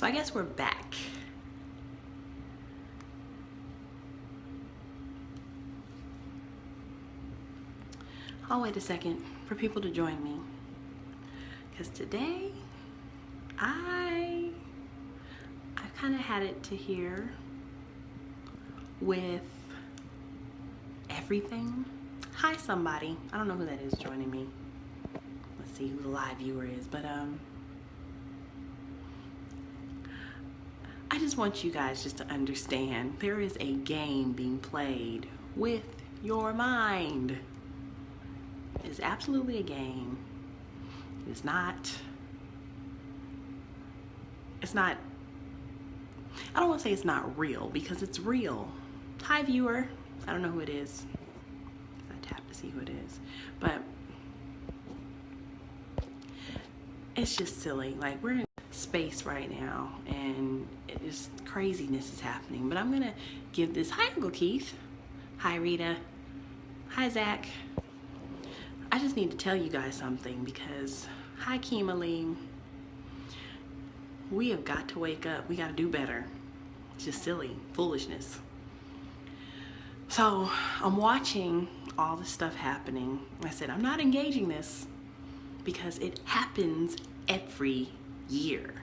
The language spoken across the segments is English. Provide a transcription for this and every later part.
So I guess we're back. I'll wait a second for people to join me, because today I've kind of had it to here with everything. Hi somebody, I don't know who that is joining me. Let's see who the live viewer is, but I just want you guys just to understand there is a game being played with your mind. It's absolutely a game. It's not, I don't want to say it's not real, because it's real. Hi viewer, I don't know who it is. I tap to see who it is, but it's just silly. Like, we're in space right now and it's craziness is happening, but I'm gonna give this, hi Uncle Keith, hi Rita, hi Zach. I just need to tell you guys something, because hi Kimberly, we have got to wake up. We got to do better. It's just silly foolishness. So I'm watching all this stuff happening. I said, I'm not engaging this because it happens every year.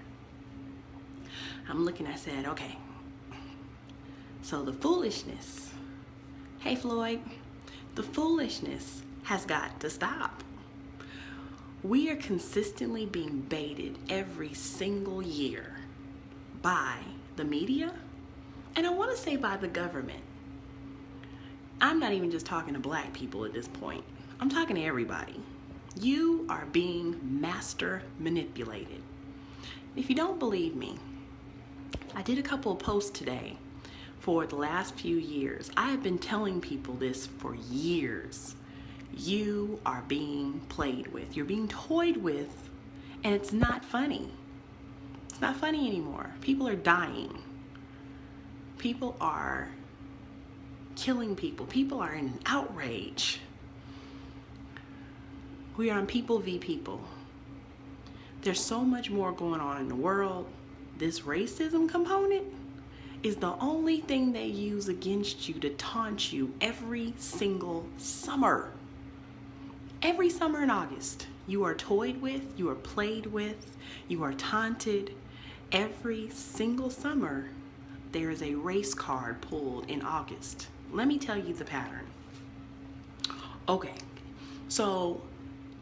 I'm looking, I said, okay, so the foolishness, hey Floyd, the foolishness has got to stop. We are consistently being baited every single year by the media, and I want to say by the government. I'm not even just talking to black people at this point. I'm talking to everybody. You are being master manipulated. If you don't believe me, I did a couple of posts today for the last few years. I have been telling people this for years. You are being played with. You're being toyed with, and it's not funny. It's not funny anymore. People are dying. People are killing people. People are in outrage. We are on people v. people. There's so much more going on in the world. This racism component is the only thing they use against you to taunt you every single summer. Every summer in August, you are toyed with, you are played with, you are taunted. Every single summer, there is a race card pulled in August. Let me tell you the pattern. Okay, so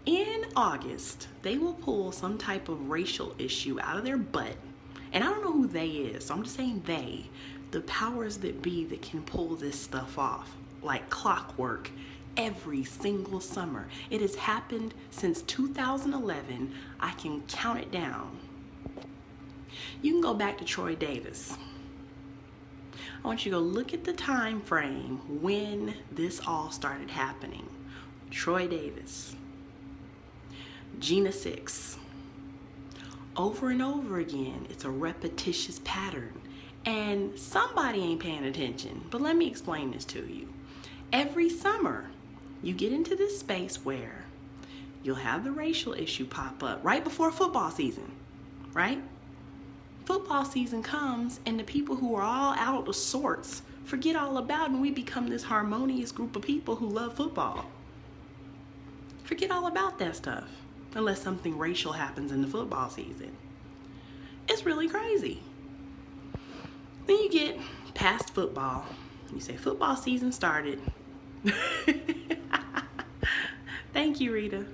in August, they will pull some type of racial issue out of their butt. And I don't know who they is, so I'm just saying they, the powers that be that can pull this stuff off like clockwork. Every single summer. It has happened since 2011. I can count it down. You can go back to Troy Davis. I want you to go look at the time frame when this all started happening. Troy Davis, Gina 6. Over and over again, it's a repetitious pattern. And somebody ain't paying attention. But let me explain this to you. Every summer, you get into this space where you'll have the racial issue pop up right before football season, right? Football season comes and the people who are all out of sorts forget all about it, and we become this harmonious group of people who love football. Forget all about that stuff unless something racial happens in the football season. It's really crazy. Then you get past football. You say football season started. Thank you, Rita.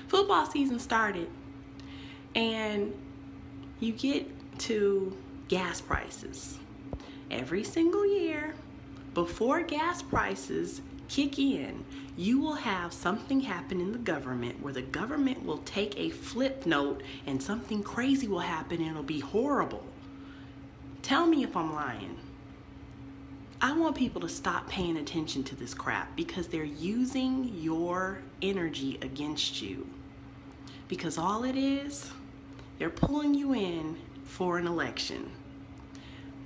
Football season started, and you get to gas prices. Every single year, before gas prices kick in, you will have something happen in the government where the government will take a flip note and something crazy will happen and it'll be horrible. Tell me if I'm lying. I want people to stop paying attention to this crap because they're using your energy against you. Because all it is, they're pulling you in for an election.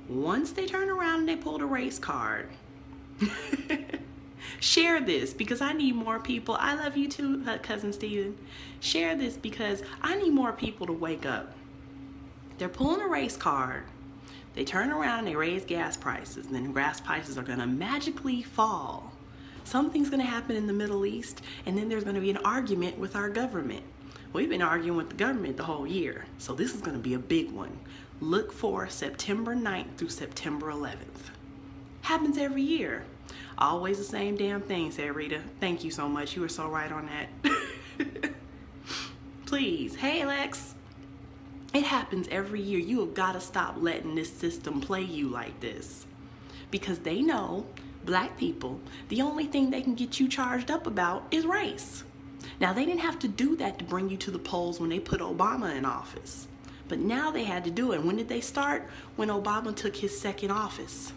Once they turn around and they pull the race card, share this because I need more people. I love you too, Cousin Steven. Share this because I need more people to wake up. They're pulling a race card. They turn around and they raise gas prices, and then gas prices are going to magically fall. Something's going to happen in the Middle East, and then there's going to be an argument with our government. We've been arguing with the government the whole year, so this is going to be a big one. Look for September 9th through September 11th. Happens every year. Always the same damn thing, said Rita. Thank you so much. You were so right on that. Please. Hey, Lex. It happens every year. You have got to stop letting this system play you like this. Because they know, black people, the only thing they can get you charged up about is race. Now, they didn't have to do that to bring you to the polls when they put Obama in office. But now they had to do it. When did they start? When Obama took his second office.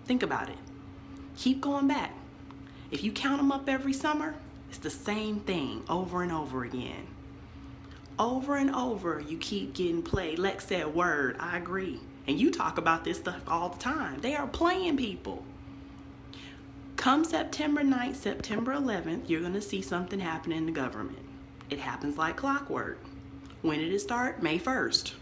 Think about it. Keep going back. If you count them up every summer, it's the same thing over and over again. Over and over, you keep getting played. Lex said, word, I agree. And you talk about this stuff all the time. They are playing people. Come September 9th, September 11th, you're going to see something happen in the government. It happens like clockwork. When did it start? May 1st.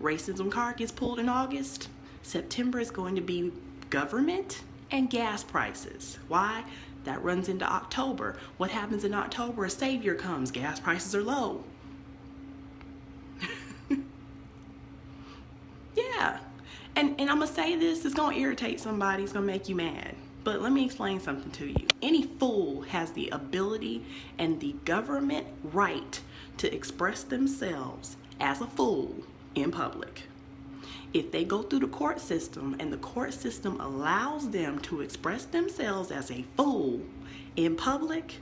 Racism card gets pulled in August. September is going to be government and gas prices. Why? That runs into October. What happens in October? A savior comes. Gas prices are low. Yeah. And I'm going to say this. It's going to irritate somebody. It's going to make you mad. But let me explain something to you. Any fool has the ability and the government right to express themselves as a fool in public. If they go through the court system and the court system allows them to express themselves as a fool in public,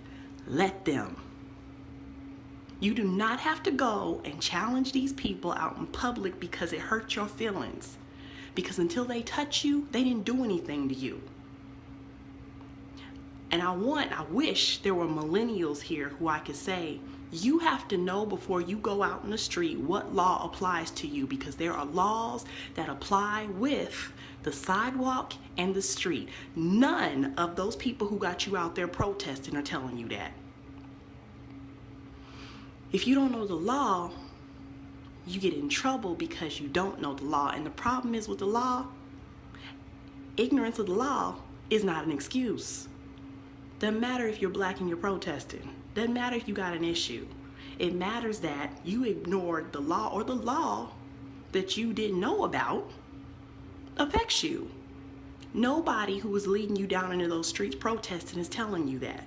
let them. You do not have to go and challenge these people out in public because it hurts your feelings. Because until they touch you, they didn't do anything to you. And I wish there were millennials here who I could say, you have to know before you go out in the street what law applies to you, because there are laws that apply with the sidewalk and the street. None of those people who got you out there protesting are telling you that. If you don't know the law, you get in trouble because you don't know the law. And the problem is with the law, ignorance of the law is not an excuse. Doesn't matter if you're black and you're protesting. Doesn't matter if you got an issue. It matters that you ignored the law, or the law that you didn't know about affects you. Nobody who was leading you down into those streets protesting is telling you that.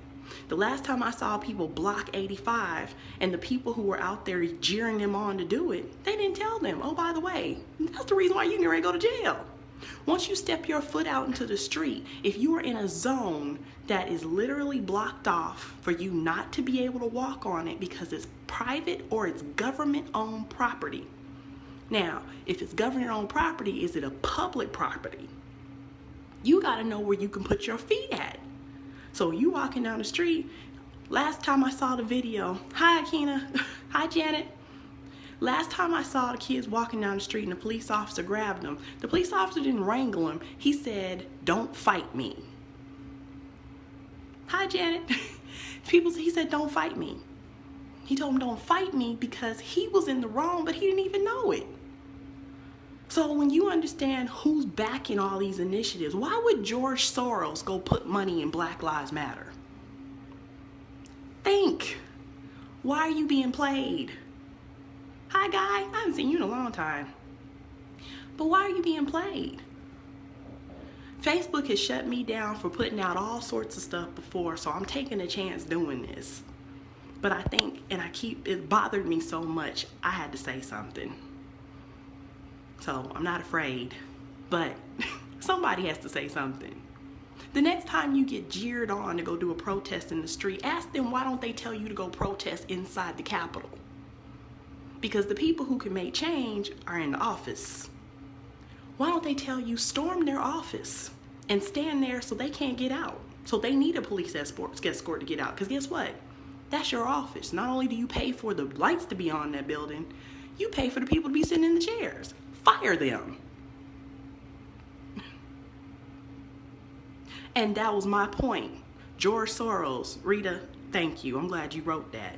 The last time I saw people block 85 and the people who were out there jeering them on to do it, they didn't tell them, oh, by the way, that's the reason why you can ready to go to jail. Once you step your foot out into the street, if you are in a zone that is literally blocked off for you not to be able to walk on it because it's private or it's government-owned property. Now, if it's government-owned property, is it a public property? You got to know where you can put your feet at. So you walking down the street, last time I saw the video, hi Akina, hi Janet. Last time I saw the kids walking down the street and the police officer grabbed them, the police officer didn't wrangle him. He said, don't fight me. Hi, Janet. He said, don't fight me. He told him, don't fight me, because he was in the wrong, but he didn't even know it. So when you understand who's backing all these initiatives, why would George Soros go put money in Black Lives Matter? Think. Why are you being played? Hi, guy. I haven't seen you in a long time. But why are you being played? Facebook has shut me down for putting out all sorts of stuff before, so I'm taking a chance doing this. But I think, and it bothered me so much, I had to say something. So I'm not afraid, but somebody has to say something. The next time you get jeered on to go do a protest in the street, ask them why don't they tell you to go protest inside the Capitol? Because the people who can make change are in the office. Why don't they tell you storm their office and stand there so they can't get out? So they need a police escort to get out. Because guess what? That's your office. Not only do you pay for the lights to be on in that building, you pay for the people to be sitting in the chairs. Fire them. And that was my point. George Soros, Rita, thank you. I'm glad you wrote that.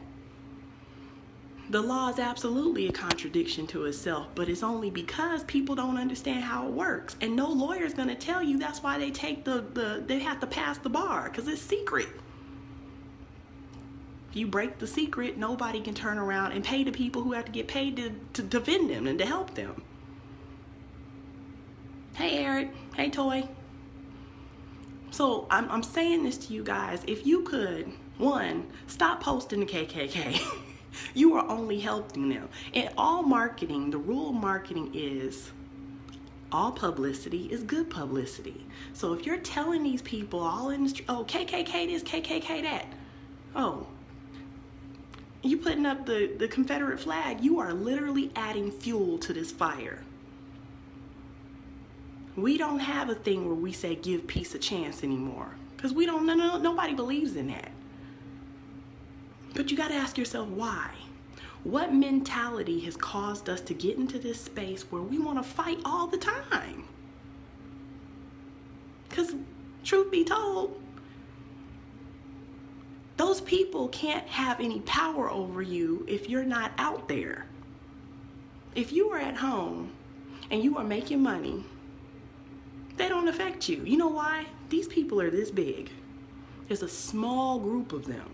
The law is absolutely a contradiction to itself, but it's only because people don't understand how it works. And no lawyer's going to tell you that's why they take they have to pass the bar, because it's secret. If you break the secret, nobody can turn around and pay the people who have to get paid to defend them and to help them. Hey, Eric. Hey, Toy. So I'm saying this to you guys. If you could, one, stop posting the KKK. You are only helping them. In all marketing, the rule of marketing is all publicity is good publicity. So if you're telling these people all in the street, oh, KKK this, KKK that, oh, you putting up the Confederate flag, you are literally adding fuel to this fire. We don't have a thing where we say give peace a chance anymore, because we don't, nobody believes in that. But you got to ask yourself why. What mentality has caused us to get into this space where we want to fight all the time? Because truth be told, those people can't have any power over you if you're not out there. If you are at home and you are making money, they don't affect you. You know why? These people are this big. There's a small group of them.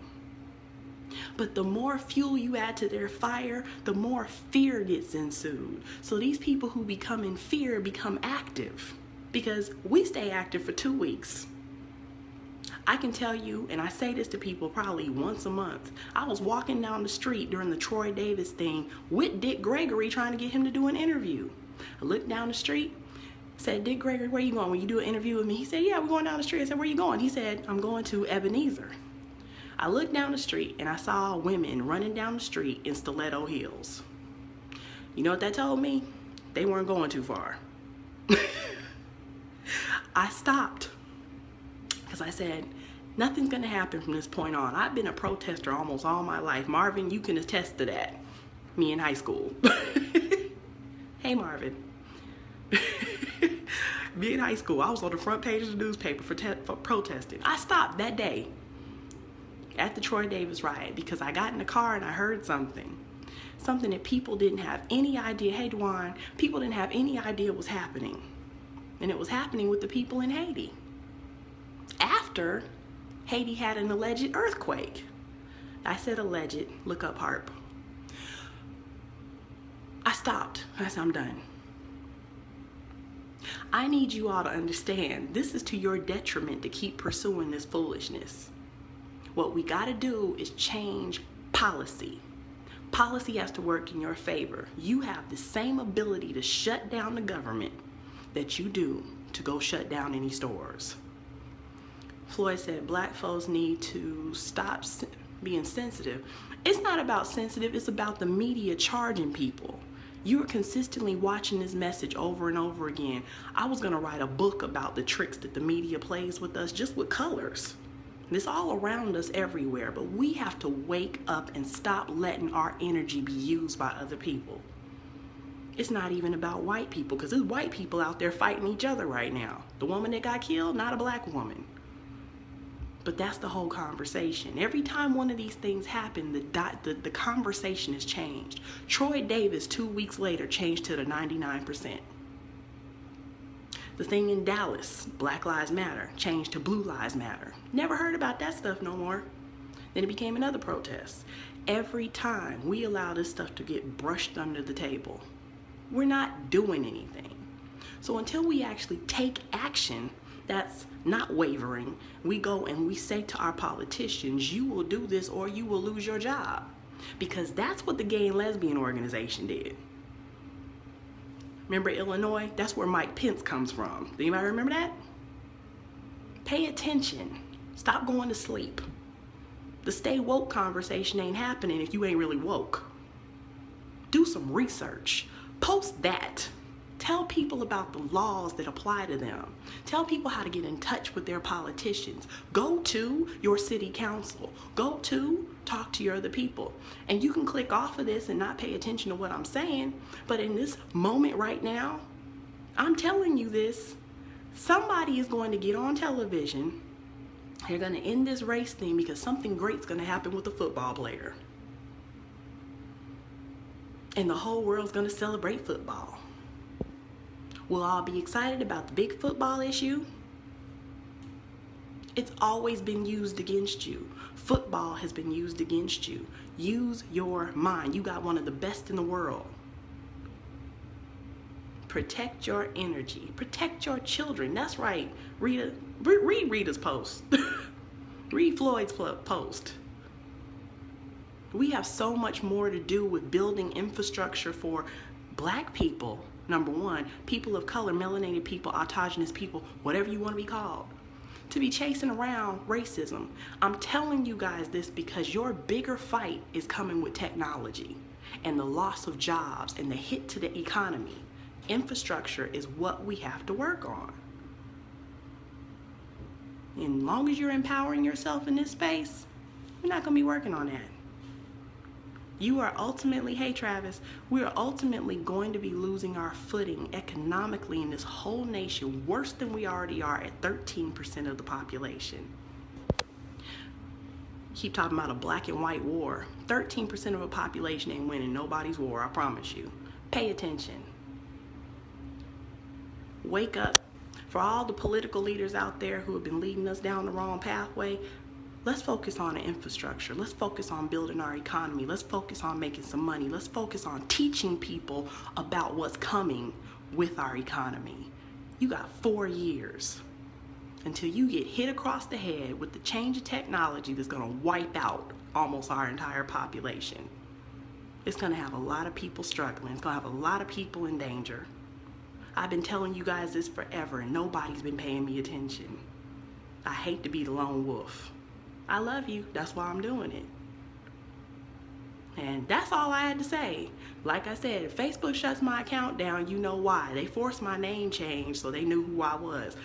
But the more fuel you add to their fire, the more fear gets ensued. So these people who become in fear become active, because we stay active for 2 weeks. I can tell you, and I say this to people probably once a month, I was walking down the street during the Troy Davis thing with Dick Gregory trying to get him to do an interview. I looked down the street, said, Dick Gregory, where you going? Will you do an interview with me? He said, yeah, we're going down the street. I said, where you going? He said, I'm going to Ebenezer. I looked down the street and I saw women running down the street in stiletto heels. You know what that told me? They weren't going too far. I stopped because I said, nothing's going to happen from this point on. I've been a protester almost all my life. Marvin, you can attest to that. Me in high school. Hey, Marvin. Me in high school, I was on the front page of the newspaper for protesting. I stopped that day at the Troy Davis riot because I got in the car and I heard something that people didn't have any idea. Hey, Dwan, people didn't have any idea was happening. And it was happening with the people in Haiti. After Haiti had an alleged earthquake. I said alleged, look up HARP. I stopped. I said, I'm done. I need you all to understand, this is to your detriment to keep pursuing this foolishness. What we got to do is change policy. Policy has to work in your favor. You have the same ability to shut down the government that you do to go shut down any stores. Floyd said black folks need to stop being sensitive. It's not about sensitive, it's about the media charging people. You are consistently watching this message over and over again. I was going to write a book about the tricks that the media plays with us, just with colors. It's all around us everywhere, but we have to wake up and stop letting our energy be used by other people. It's not even about white people, because there's white people out there fighting each other right now. The woman that got killed, not a black woman. But that's the whole conversation. Every time one of these things happen, the conversation has changed. Troy Davis 2 weeks later changed to the 99%. The thing in Dallas, Black Lives Matter, changed to Blue Lives Matter. Never heard about that stuff no more. Then it became another protest. Every time we allow this stuff to get brushed under the table, we're not doing anything. So until we actually take action, that's not wavering, we go and we say to our politicians, you will do this or you will lose your job. Because that's what the gay and lesbian organization did. Remember Illinois? That's where Mike Pence comes from. Do anybody remember that? Pay attention. Stop going to sleep. The stay woke conversation ain't happening if you ain't really woke. Do some research. Post that. Tell people about the laws that apply to them. Tell people how to get in touch with their politicians. Go to your city council. Talk to your other people. And you can click off of this and not pay attention to what I'm saying. But in this moment right now, I'm telling you this. Somebody is going to get on television. They're going to end this race thing because something great's going to happen with the football player. and the whole world's going to celebrate football. We'll all be excited about the big football issue. It's always been used against you. Football has been used against you. Use your mind. You got one of the best in the world. Protect your energy. Protect your children. That's right. Read Rita's post. Read Floyd's post. We have so much more to do with building infrastructure for Black people, number one, people of color, melanated people, autogenous people, whatever you want to be called, to be chasing around racism. I'm telling you guys this because your bigger fight is coming with technology and the loss of jobs and the hit to the economy. Infrastructure is what we have to work on. And as long as you're empowering yourself in this space, you're not going to be working on that. You are ultimately, hey Travis, we are ultimately going to be losing our footing economically in this whole nation, worse than we already are at 13% of the population. Keep talking about a black and white war. 13% of a population ain't winning nobody's war, I promise you. Pay attention. Wake up. For all the political leaders out there who have been leading us down the wrong pathway, let's focus on the infrastructure. Let's focus on building our economy. Let's focus on making some money. Let's focus on teaching people about what's coming with our economy. You got 4 years until you get hit across the head with the change of technology that's going to wipe out almost our entire population. It's going to have a lot of people struggling. It's going to have a lot of people in danger. I've been telling you guys this forever and nobody's been paying me attention. I hate to be the lone wolf. I love you. That's why I'm doing it. And that's all I had to say. Like I said, if Facebook shuts my account down, you know why. They forced my name change so they knew who I was.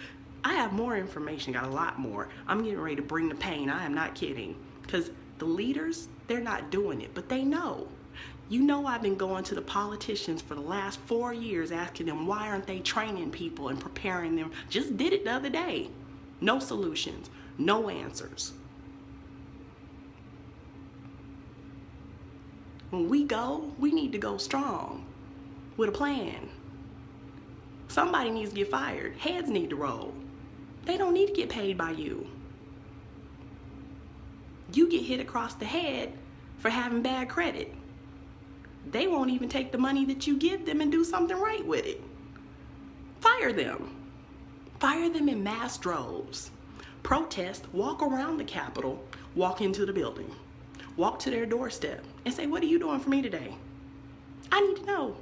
I have more information, got a lot more. I'm getting ready to bring the pain. I am not kidding. Because the leaders, they're not doing it, but they know. You know I've been going to the politicians for the last 4 years asking them why aren't they training people and preparing them. Just did it the other day. No solutions, no answers. When we go, we need to go strong with a plan. Somebody needs to get fired. Heads need to roll. They don't need to get paid by you. You get hit across the head for having bad credit. They won't even take the money that you give them and do something right with it. Fire them. Fire them in mass droves. Protest, walk around the Capitol, walk into the building. Walk to their doorstep and say, what are you doing for me today? I need to know.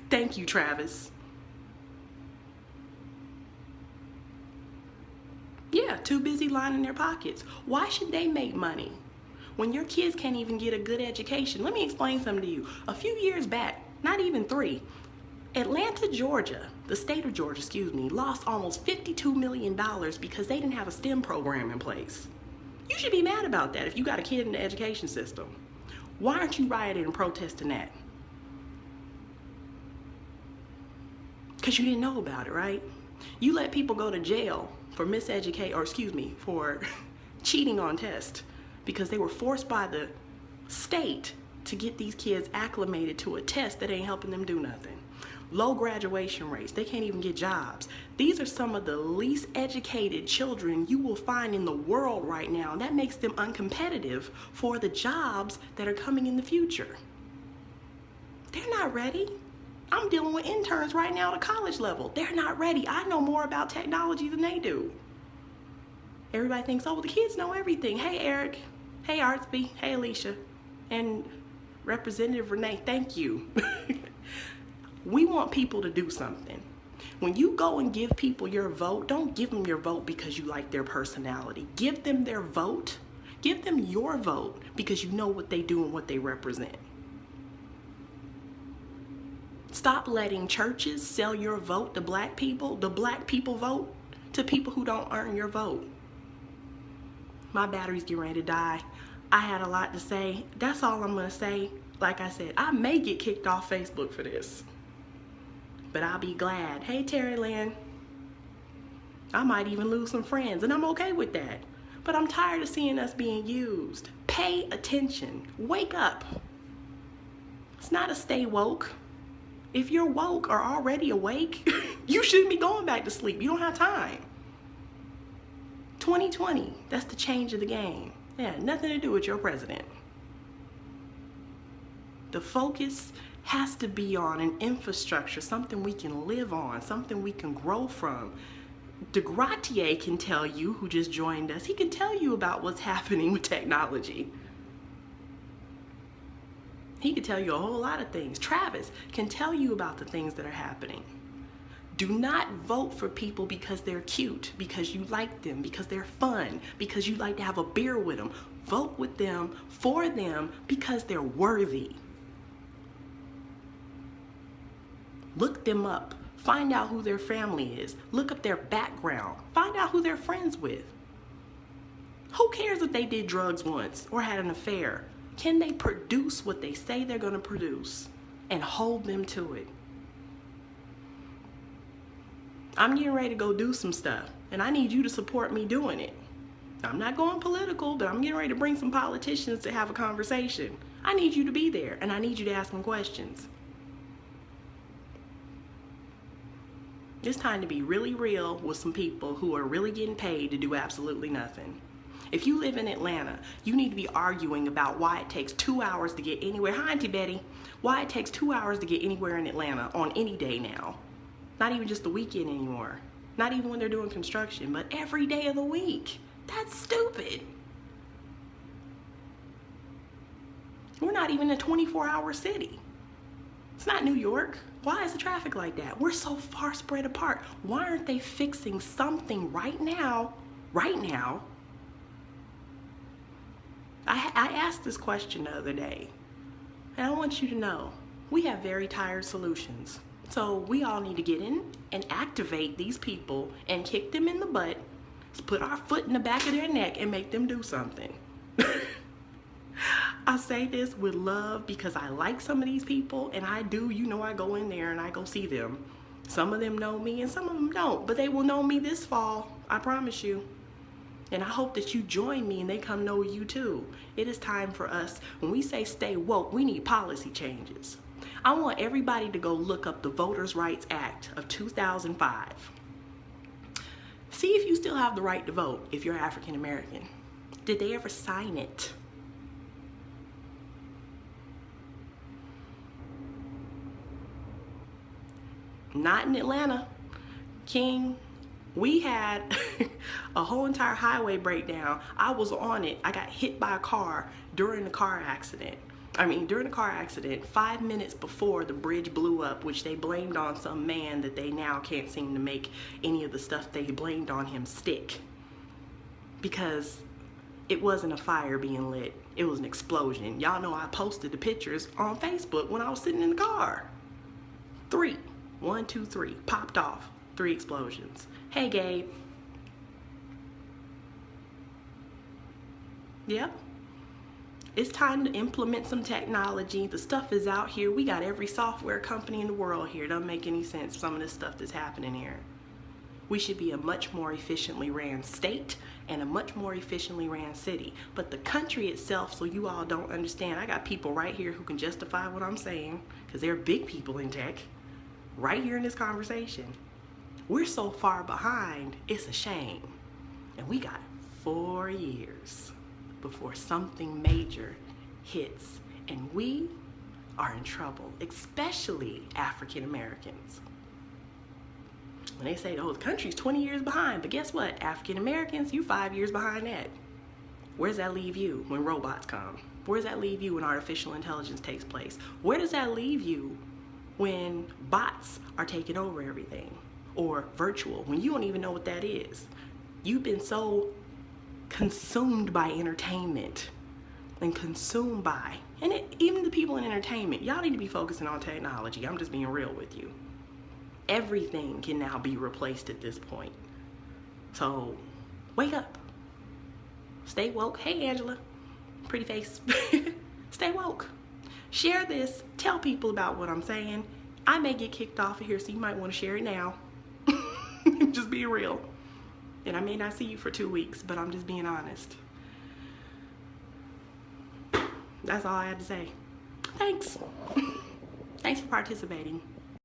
Thank you, Travis. Yeah, too busy lining their pockets. Why should they make money when your kids can't even get a good education? Let me explain something to you. A few years back, not even 3, Atlanta, Georgia, the state of Georgia, lost almost $52 million because they didn't have a STEM program in place. You should be mad about that if you got a kid in the education system. Why aren't you rioting and protesting that? Because you didn't know about it, right? You let people go to jail for for cheating on tests because they were forced by the state to get these kids acclimated to a test that ain't helping them do nothing. Low graduation rates, they can't even get jobs. These are some of the least educated children you will find in the world right now, and that makes them uncompetitive for the jobs that are coming in the future. They're not ready. I'm dealing with interns right now at a college level. They're not ready. I know more about technology than they do. Everybody thinks, oh, well, the kids know everything. Hey, Eric. Hey, Artsby. Hey, Alicia. And Representative Renee, thank you. We want people to do something. When you go and give people your vote, don't give them your vote because you like their personality. Give them their vote. Give them your vote because you know what they do and what they represent. Stop letting churches sell your vote to black people. The black people vote to people who don't earn your vote. My battery's getting ready to die. I had a lot to say. That's all I'm going to say. Like I said, I may get kicked off Facebook for this, but I'll be glad. Hey, Terry Lynn. I might even lose some friends, and I'm okay with that. But I'm tired of seeing us being used. Pay attention. Wake up. It's not a stay woke. If you're woke or already awake, you shouldn't be going back to sleep. You don't have time. 2020, that's the change of the game. Yeah, nothing to do with your president. The focus has to be on an infrastructure, something we can live on, something we can grow from. DeGratier can tell you, who just joined us, he can tell you about what's happening with technology. He can tell you a whole lot of things. Travis can tell you about the things that are happening. Do not vote for people because they're cute, because you like them, because they're fun, because you like to have a beer with them. Vote with them, for them, because they're worthy. Look them up. Find out who their family is. Look up their background. Find out who they're friends with. Who cares if they did drugs once or had an affair? Can they produce what they say they're going to produce and hold them to it? I'm getting ready to go do some stuff, and I need you to support me doing it. I'm not going political, but I'm getting ready to bring some politicians to have a conversation. I need you to be there, and I need you to ask them questions. It's time to be really real with some people who are really getting paid to do absolutely nothing. If you live in Atlanta, you need to be arguing about why it takes 2 hours to get anywhere. Hi, Auntie Betty. Why it takes 2 hours to get anywhere in Atlanta on any day now. Not even just the weekend anymore. Not even when they're doing construction, but every day of the week. That's stupid. We're not even a 24-hour city. It's not New York. Why is the traffic like that? We're so far spread apart. Why aren't they fixing something right now? Right now. I asked this question the other day, and I want you to know, we have very tired solutions. So we all need to get in and activate these people and kick them in the butt, put our foot in the back of their neck and make them do something. I say this with love because I like some of these people, and I do, you know, I go in there and I go see them. Some of them know me and some of them don't, but they will know me this fall, I promise you. And I hope that you join me and they come know you too. It is time for us, when we say stay woke, we need policy changes. I want everybody to go look up the Voters' Rights Act of 2005. See if you still have the right to vote if you're African American. Did they ever sign it? Not in Atlanta. King, we had a whole entire highway breakdown. I was on it. I got hit by a car during the car accident. During the car accident, 5 minutes before the bridge blew up, which they blamed on some man that they now can't seem to make any of the stuff they blamed on him stick. Because it wasn't a fire being lit. It was an explosion. Y'all know I posted the pictures on Facebook when I was sitting in the car. 3. 1, 2, 3. Popped off. 3 explosions. Hey, Gabe. Yep. It's time to implement some technology. The stuff is out here. We got every software company in the world here. It doesn't make any sense, some of this stuff that's happening here. We should be a much more efficiently ran state and a much more efficiently ran city. But the country itself, so you all don't understand, I got people right here who can justify what I'm saying, because they're big people in tech, right here in this conversation. We're so far behind, it's a shame. And we got 4 years before something major hits, and we are in trouble, especially African Americans. When they say, oh, the country's 20 years behind, but guess what? African Americans, you 5 years behind that. Where does that leave you when robots come? Where does that leave you when artificial intelligence takes place? Where does that leave you when bots are taking over everything? Or virtual, when you don't even know what that is? You've been so consumed by entertainment and consumed by, even the people in entertainment, y'all need to be focusing on technology. I'm just being real with you. Everything can now be replaced at this point. So wake up. Stay woke. Hey, Angela, pretty face. Stay woke. Share this. Tell people about what I'm saying. I may get kicked off of here, so you might want to share it now. Just be real. And I may not see you for 2 weeks, but I'm just being honest. That's all I had to say. Thanks. Thanks for participating.